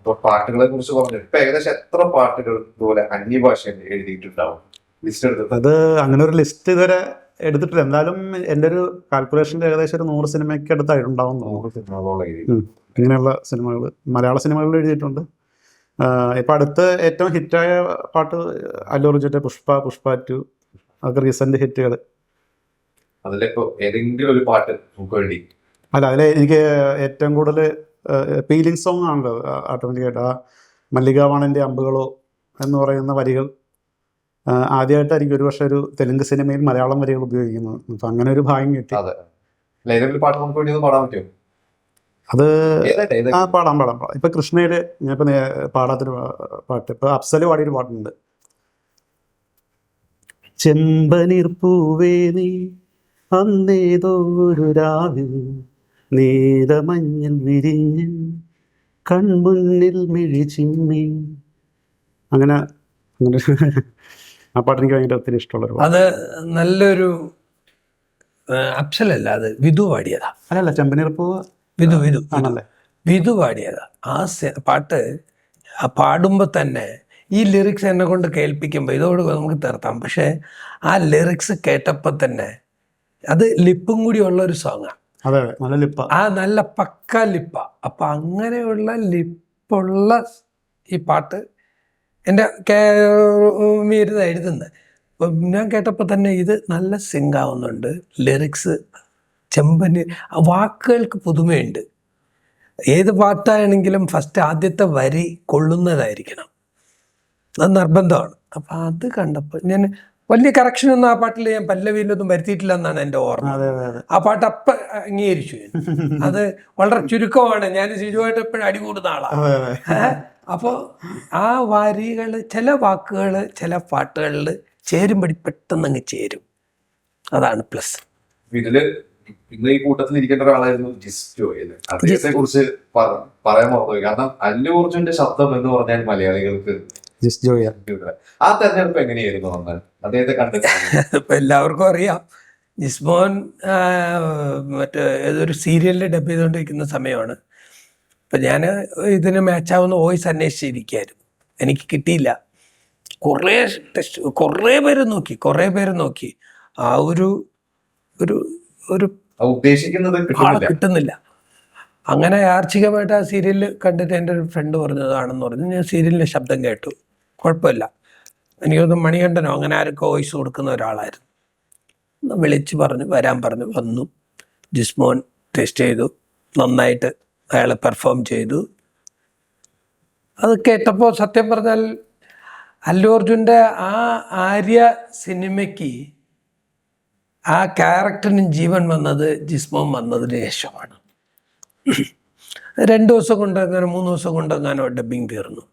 അപ്പൊ പാട്ടുകളെ കുറിച്ച് പറഞ്ഞു. ഇപ്പൊ ഏകദേശം എത്ര പാട്ടുകൾ ഇതുപോലെ അന്യഭാഷയിൽ എഴുതിയിട്ടുണ്ടാവും ലിസ്റ്റ് എടുത്തത്? അത് അങ്ങനെ ഒരു ലിസ്റ്റ് ഇതുവരെ എടുത്തിട്ടില്ല. എന്തായാലും എൻ്റെ ഒരു കാൽക്കുലേഷനിൽ ഏകദേശം ഒരു 100 സിനിമയ്ക്ക് അടുത്തായിട്ടുണ്ടാവും. 100 സിനിമകളോളം എഴുതി. ഇങ്ങനെയുള്ള സിനിമകൾ മലയാള സിനിമകളിൽ എഴുതിയിട്ടുണ്ട്. ഇപ്പം അടുത്ത് ഏറ്റവും ഹിറ്റായ പാട്ട് അല്ലു അർജുൻ്റെ പുഷ്പ 2, അതൊക്കെ റീസെന്റ് ഹിറ്റുകൾ. അതിലിപ്പോ ഏതെങ്കിലും ഒരു പാട്ട് നമുക്ക് വേണ്ടി? അല്ല, അതിൽ എനിക്ക് ഏറ്റവും കൂടുതൽ ഫീലിംഗ് സോങ് ആണല്ലോ ഓട്ടോമാറ്റിക്കായിട്ട്. ആ മല്ലികാവാണൻ്റെ അമ്പുകളോ എന്ന് പറയുന്ന വരികൾ ആദ്യമായിട്ടായിരിക്കും ഒരു പക്ഷേ ഒരു തെലുങ്ക് സിനിമയിൽ മലയാളം വരികൾ ഉപയോഗിക്കുന്നത്. അപ്പം അങ്ങനെ ഒരു ഭാഗ്യം കിട്ടി. അതെ, ഏതെങ്കിലും പാട്ട് നമുക്ക് വേണ്ടി ഒന്ന് പാടാൻ പറ്റുമോ? അത് പാടാം. ഇപ്പം കൃഷ്ണയില് ഞാനിപ്പോൾ പാടാത്തൊരു പാട്ട്, ഇപ്പം അഫ്സല് പാടിയൊരു പാട്ടുണ്ട്. ചെമ്പനീർ പൂവേ നീ അന്നേതോ ഒരു രാവിൽ നീലമഞ്ഞൾ വിരിഞ്ഞ് കൺമുന്നിൽ മിഴി ചിമ്മി. അങ്ങനെ ആ പാട്ട് എനിക്ക് ഭയങ്കര ഒത്തിരി ഇഷ്ടമുള്ളൊരു. അത് നല്ലൊരു അഫ്സലല്ല, അത് വിധു പാടിയതാ. അല്ലല്ല, ചെമ്പനീർ പൂവ് വിധു ആണല്ലേ? വിധു പാടിയതാ. ആ പാട്ട് പാടുമ്പോൾ തന്നെ ഈ ലിറിക്സ് എന്നെ കൊണ്ട് കേൾപ്പിക്കുമ്പോൾ ഇതോട് നമുക്ക് തീർത്താം. പക്ഷേ ആ ലിറിക്സ് കേട്ടപ്പോൾ തന്നെ അത് ലിപ്പും കൂടി ഉള്ള ഒരു സോങ്ങാണ്. അതെ, നല്ല ലിപ്പ. ആ നല്ല പക്ക ലിപ്പ. അപ്പം അങ്ങനെയുള്ള ലിപ്പുള്ള ഈ പാട്ട് എൻ്റെ ഇരുന്ന് എഴുതുന്നത്. അപ്പം ഞാൻ കേട്ടപ്പോൾ തന്നെ ഇത് നല്ല സിങ്ക് ആവുന്നുണ്ട്. ലിറിക്സ് ചെമ്പന്, വാക്കുകൾക്ക് പുതുമയുണ്ട്. ഏത് പാട്ടാണെങ്കിലും ഫസ്റ്റ് ആദ്യത്തെ വരി കൊള്ളുന്നതായിരിക്കണം, അത് നിർബന്ധമാണ്. അപ്പം അത് കണ്ടപ്പോൾ ഞാൻ വലിയ കറക്ഷനൊന്നും ആ പാട്ടിൽ ഞാൻ പല്ലവിയിലൊന്നും വരുത്തിയിട്ടില്ല എന്നാണ് എൻ്റെ ഓർമ്മ. ആ പാട്ട് അപ്പം അംഗീകരിച്ചു. അത് വളരെ ചുരുക്കമാണ്. ഞാൻ ശിശുവായിട്ട് എപ്പോഴും അടികൂടുന്ന ആളാണ്. അപ്പോൾ ആ വരികൾ, ചില വാക്കുകൾ ചില പാട്ടുകളിൽ ചേരുമ്പടി പെട്ടെന്ന് അങ്ങ് ചേരും. അതാണ് പ്ലസ്. ഇതില് ഇന്ന് ഈ കൂട്ടത്തിൽ ഇരിക്കേണ്ട ഒരാളായിരുന്നു ജിസ് ജോയ്. അദ്ദേഹത്തെ കുറിച്ച് പറയാൻ മറന്നുപോയി. കാരണം അല്ലു അർജുന്റെ ശബ്ദം എന്ന് പറഞ്ഞാൽ മലയാളികൾക്ക് ജിസ് ജോയ്. ആ തെരഞ്ഞെടുപ്പ് എങ്ങനെയായിരുന്നു വന്നാൽ അദ്ദേഹത്തെ കണ്ടിട്ട്? ഇപ്പം എല്ലാവർക്കും അറിയാം, ജിസ്മോൻ മറ്റേ ഏതൊരു സീരിയലിൽ ഡബ് ചെയ്തുകൊണ്ടിരിക്കുന്ന സമയമാണ്. അപ്പം ഞാൻ ഇതിന് മാച്ചാവുന്ന വോയിസ് അന്വേഷിച്ചിരിക്കുകയായിരുന്നു. എനിക്ക് കിട്ടിയില്ല. കുറേ പേര് നോക്കി ആ ഒരു ഉദ്ദേശിക്കുന്നത് ആളെ കിട്ടുന്നില്ല. അങ്ങനെ യാർച്ചികമായിട്ട് ആ സീരിയൽ കണ്ടിട്ട് എൻ്റെ ഒരു ഫ്രണ്ട് പറഞ്ഞതാണെന്ന് പറഞ്ഞു. ഞാൻ സീരിയലിൻ്റെ ശബ്ദം കേട്ടു, കുഴപ്പമില്ല. എനിക്കൊന്ന് മണികണ്ഠനോ അങ്ങനെ ആരൊക്കെ വോയിസ് കൊടുക്കുന്ന ഒരാളായിരുന്നു. വിളിച്ച് വരാൻ പറഞ്ഞു. വന്നു. ജിസ്മോൻ ടെസ്റ്റ് ചെയ്തു, നന്നായിട്ട് അയാൾ പെർഫോം ചെയ്തു. അത് കേട്ടപ്പോൾ സത്യം പറഞ്ഞാൽ അല്ലു അർജുൻ്റെ ആ ആര്യ സിനിമയ്ക്ക് ആ ക്യാരക്ടറിന് ജീവൻ വന്നത് ജിസ്മോൻ വന്നതിന് ശേഷമാണ്. 2 ദിവസം കൊണ്ടെങ്ങാനോ 3 ദിവസം കൊണ്ടെങ്ങാനോ ഡബ്ബിങ് തീർന്നു.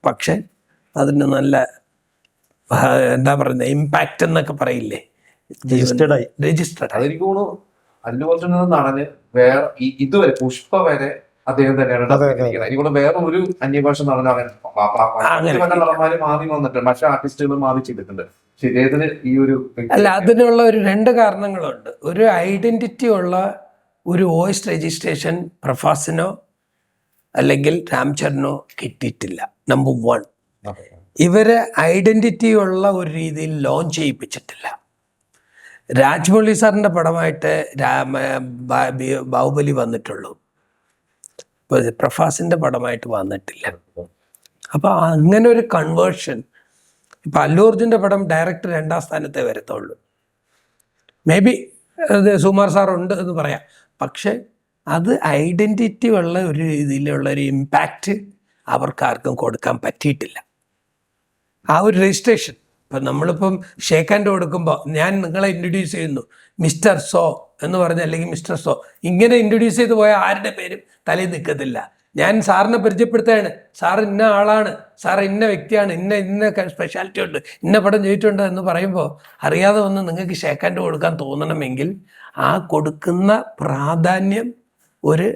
പക്ഷെ അതിന് നല്ല എന്താ പറയുന്നത്, ഇമ്പാക്റ്റ് എന്നൊക്കെ പറയില്ലേ, രജിസ്റ്റേർഡ്. അതെനിക്ക് തോന്നുന്നു അല്ലു അർജുൻ എന്ന നടന് വേറെ ഇതുവരെ പുഷ്പ വരെ അദ്ദേഹം തന്നെയാണ്. എനിക്ക് വേറെ ഒരു അന്യഭാഷ നടനാണ്. നടന്മാര് മാറി വന്നിട്ടുണ്ട്, പക്ഷെ ആർട്ടിസ്റ്റുകൾ മാറി ചെയ്തിട്ടുണ്ട്. ശരീരത്തിന് ഈ ഒരു അല്ല, അതിനുള്ള ഒരു 2 കാരണങ്ങളുണ്ട്. ഒരു ഐഡന്റിറ്റി ഉള്ള ഒരു വോയിസ് രജിസ്ട്രേഷൻ പ്രഭാസിനോ അല്ലെങ്കിൽ രാംചരനോ കിട്ടിയിട്ടില്ല. നമ്പർ 1, ഇവരെ ഐഡന്റിറ്റി ഉള്ള ഒരു രീതിയിൽ ലോഞ്ച് ചെയ്യിപ്പിച്ചിട്ടില്ല. രാജ്മൗലി സാറിൻ്റെ പടമായിട്ട് ബാഹുബലി വന്നിട്ടുള്ളൂ, പ്രഭാസിൻ്റെ പടമായിട്ട് വന്നിട്ടില്ല. അപ്പോൾ അങ്ങനെ ഒരു കൺവേർഷൻ. ഇപ്പം അല്ലു അർജുൻ്റെ പടം ഡയറക്ടർ 2ാം സ്ഥാനത്തെ വരത്തുള്ളൂ. മേ ബി സുകുമാർ സാറുണ്ട് എന്ന് പറയാം. പക്ഷെ അത് ഐഡൻറ്റിറ്റി ഉള്ള ഒരു രീതിയിലുള്ള ഒരു ഇമ്പാക്റ്റ് അവർക്കാർക്കും കൊടുക്കാൻ പറ്റിയിട്ടില്ല. ആ ഒരു രജിസ്ട്രേഷൻ. ഇപ്പം നമ്മളിപ്പം ഷേക്ക് ഹാൻഡ് കൊടുക്കുമ്പോൾ ഞാൻ നിങ്ങളെ ഇൻട്രൊഡ്യൂസ് ചെയ്യുന്നു മിസ്റ്റർ സോ എന്ന് പറഞ്ഞ, അല്ലെങ്കിൽ മിസ്റ്റർ സോ ഇങ്ങനെ ഇൻട്രൊഡ്യൂസ് ചെയ്ത് പോയാൽ ആരുടെ പേരും തലയിൽ നിൽക്കത്തില്ല. ഞാൻ സാറിനെ പരിചയപ്പെടുത്തുകയാണ്, സാർ ഇന്ന ആളാണ്, സാർ ഇന്ന വ്യക്തിയാണ്, ഇന്ന സ്പെഷ്യാലിറ്റി ഉണ്ട്, ഇന്ന പടം ചെയ്തിട്ടുണ്ട് എന്ന് പറയുമ്പോൾ അറിയാതെ വന്ന് നിങ്ങൾക്ക് ഷേക്ക് ഹാൻഡ് കൊടുക്കാൻ തോന്നണമെങ്കിൽ ആ കൊടുക്കുന്ന പ്രാധാന്യം ഒരു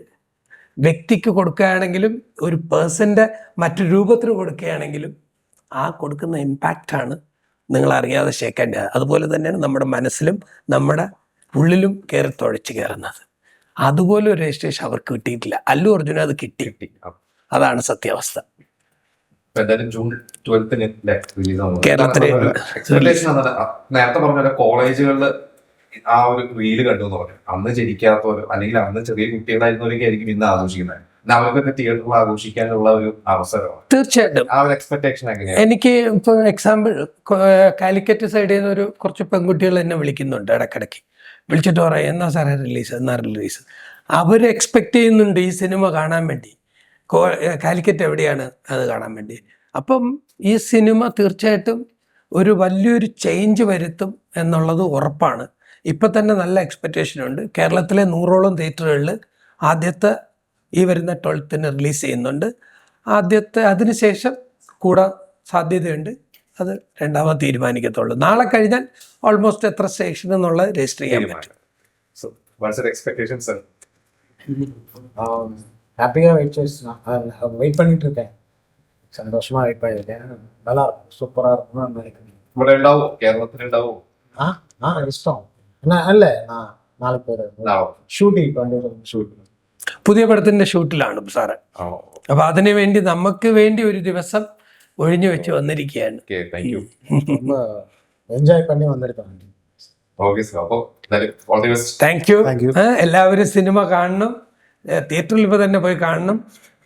വ്യക്തിക്ക് കൊടുക്കുകയാണെങ്കിലും ഒരു പേഴ്സൻ്റെ മറ്റു രൂപത്തിന് കൊടുക്കുകയാണെങ്കിലും ആ കൊടുക്കുന്ന ഇമ്പാക്റ്റാണ് നിങ്ങളറിയാതെ ഷേക്ക് ഹാൻഡ്. അതുപോലെ തന്നെയാണ് നമ്മുടെ മനസ്സിലും നമ്മുടെ ഉള്ളിലും കയറി തുഴച്ച് കയറുന്നത്. അതുപോലെ ഒരു രജിസ്ട്രേഷൻ അവർക്ക് കിട്ടിയിട്ടില്ല. അല്ലു അർജുന അത് കിട്ടി. അതാണ് സത്യാവസ്ഥ. എന്തായാലും ജൂൺ 12 റിലീസ് ആവുന്നത്. കേരളത്തില് എക്സ്പെക്ടേഷൻ നേരത്തെ പറഞ്ഞ പോലെ കോളേജുകളിൽ ആ ഒരു റീല് കണ്ടു എന്ന് പറഞ്ഞു. അന്ന് ജനിക്കാത്തവരോ അല്ലെങ്കിൽ അന്ന് ചെറിയ കുട്ടികളായിരുന്നവരൊക്കെ ആയിരിക്കും ഇന്ന് ആഘോഷിക്കുന്നത്. അവർക്കൊക്കെ തിയേറ്ററിൽ ആഘോഷിക്കാനുള്ള ഒരു അവസരമാണ്. തീർച്ചയായിട്ടും ആ ഒരു എക്സ്പെക്ടേഷൻ എങ്ങനെയാണ്? എനിക്ക് ഇപ്പോൾ എക്സാമ്പിൾ കാലിക്കറ്റ് സൈഡിൽ നിന്ന് ഒരു കുറച്ച് പെൺകുട്ടികൾ എന്നെ വിളിക്കുന്നുണ്ട് ഇടയ്ക്കിടയ്ക്ക്. വിളിച്ചിട്ട് പറയും എന്നാ സാറേ റിലീസ്. അവർ എക്സ്പെക്ട് ചെയ്യുന്നുണ്ട് ഈ സിനിമ കാണാൻ വേണ്ടി. കാലിക്കറ്റ് എവിടെയാണ് അത് കാണാൻ വേണ്ടി. അപ്പം ഈ സിനിമ തീർച്ചയായിട്ടും ഒരു വലിയൊരു ചേഞ്ച് വരുത്തും എന്നുള്ളത് ഉറപ്പാണ്. ഇപ്പം തന്നെ നല്ല എക്സ്പെക്റ്റേഷനുണ്ട്. കേരളത്തിലെ 100ഓളം തിയേറ്ററുകളിൽ ആദ്യത്തെ ഈ വരുന്ന 12 റിലീസ് ചെയ്യുന്നുണ്ട്. അതിനുശേഷം കൂടാൻ സാധ്യതയുണ്ട്. അത് രണ്ടാമത് തീരുമാനിക്കത്തുള്ളൂ. നാളെ കഴിഞ്ഞാൽ ഓൾമോസ്റ്റ് എത്ര സ്റ്റേഷൻ എന്നുള്ളത് രജിസ്റ്റർ ചെയ്യാൻ പറ്റും. ஹாப்பியாக வெயிட் பண்ணிட்டு இருக்கேன். சந்தோஷமா வெயிட் பண்ணியிருக்கேன். நல்லா இருக்கும், சூப்பராக இருக்கும்னு நினைக்கிறேன். ഇവിടെ ഉണ്ടാവോ? കേരളത്തിലുണ്ടാവോ? இஷ்டம் என்ன இல்லை, நான் நாளைக்கு ஒரு ஷூட்டிங் ஷூட்டிங் പുതിയ പടത്തിന്റെ ഷൂട്ടിലാണ് സാറ്. അപ്പൊ അതിനു വേണ്ടി നമുക്ക് വേണ്ടി ഒരു ദിവസം ഒഴിഞ്ഞു വെച്ച് വന്നിരിക്കുകയാണ്. ரொம்ப என்ஜாய் பண்ணி வந்திருக்கேன். Thank you. എല്ലാവരും സിനിമ കാണണം, തിയേറ്ററിൽ ഇപ്പോൾ തന്നെ പോയി കാണണം.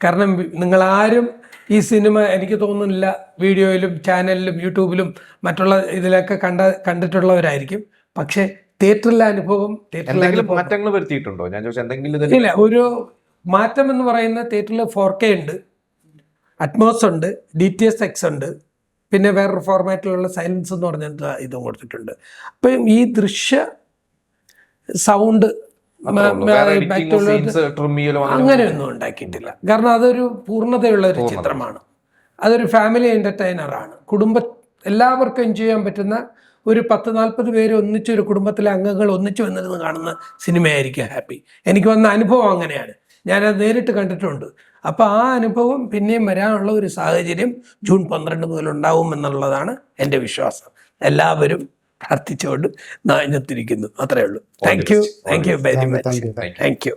കാരണം നിങ്ങളാരും ഈ സിനിമ എനിക്ക് തോന്നുന്നില്ല വീഡിയോയിലും ചാനലിലും യൂട്യൂബിലും മറ്റുള്ള ഇതിലൊക്കെ കണ്ടിട്ടുള്ളവരായിരിക്കും. പക്ഷേ തിയേറ്ററിലെ അനുഭവം മാറ്റങ്ങൾ വരുത്തിയിട്ടുണ്ടോ? ഞാൻ ചോദിച്ചാൽ എന്തെങ്കിലും ഇല്ല. ഒരു മാറ്റം എന്ന് പറയുന്ന തിയേറ്ററിൽ 4K ഉണ്ട്, അറ്റ്മോസ് ഉണ്ട്, DTS:X ഉണ്ട്, പിന്നെ വേറൊരു ഫോർമാറ്റിലുള്ള സൈലൻസ് എന്ന് പറഞ്ഞിട്ട് ഇതും കൊടുത്തിട്ടുണ്ട്. അപ്പം ഈ ദൃശ്യ സൗണ്ട് അങ്ങനെയൊന്നും ഉണ്ടാക്കിയിട്ടില്ല. കാരണം അതൊരു പൂർണ്ണതയുള്ള ഒരു ചിത്രമാണ്. അതൊരു ഫാമിലി എൻ്റർടൈനറാണ്. എല്ലാവർക്കും എൻജോയ് ചെയ്യാൻ പറ്റുന്ന ഒരു 10-40 പേര് ഒന്നിച്ചൊരു കുടുംബത്തിലെ അംഗങ്ങൾ ഒന്നിച്ച് വന്നിരുന്ന് കാണുന്ന സിനിമയായിരിക്കും ഹാപ്പി. എനിക്ക് വന്ന അനുഭവം അങ്ങനെയാണ്. ഞാനത് നേരിട്ട് കണ്ടിട്ടുണ്ട്. അപ്പോൾ ആ അനുഭവം പിന്നെയും വരാനുള്ള ഒരു സാഹചര്യം ജൂൺ 12 മുതൽ ഉണ്ടാവും എന്നുള്ളതാണ് എൻ്റെ വിശ്വാസം. എല്ലാവരും പ്രാർത്ഥിച്ചുകൊണ്ട് നാഞ്ഞത്തിരിക്കുന്നു. അത്രയേ ഉള്ളൂ. Thank you very much. Thank you.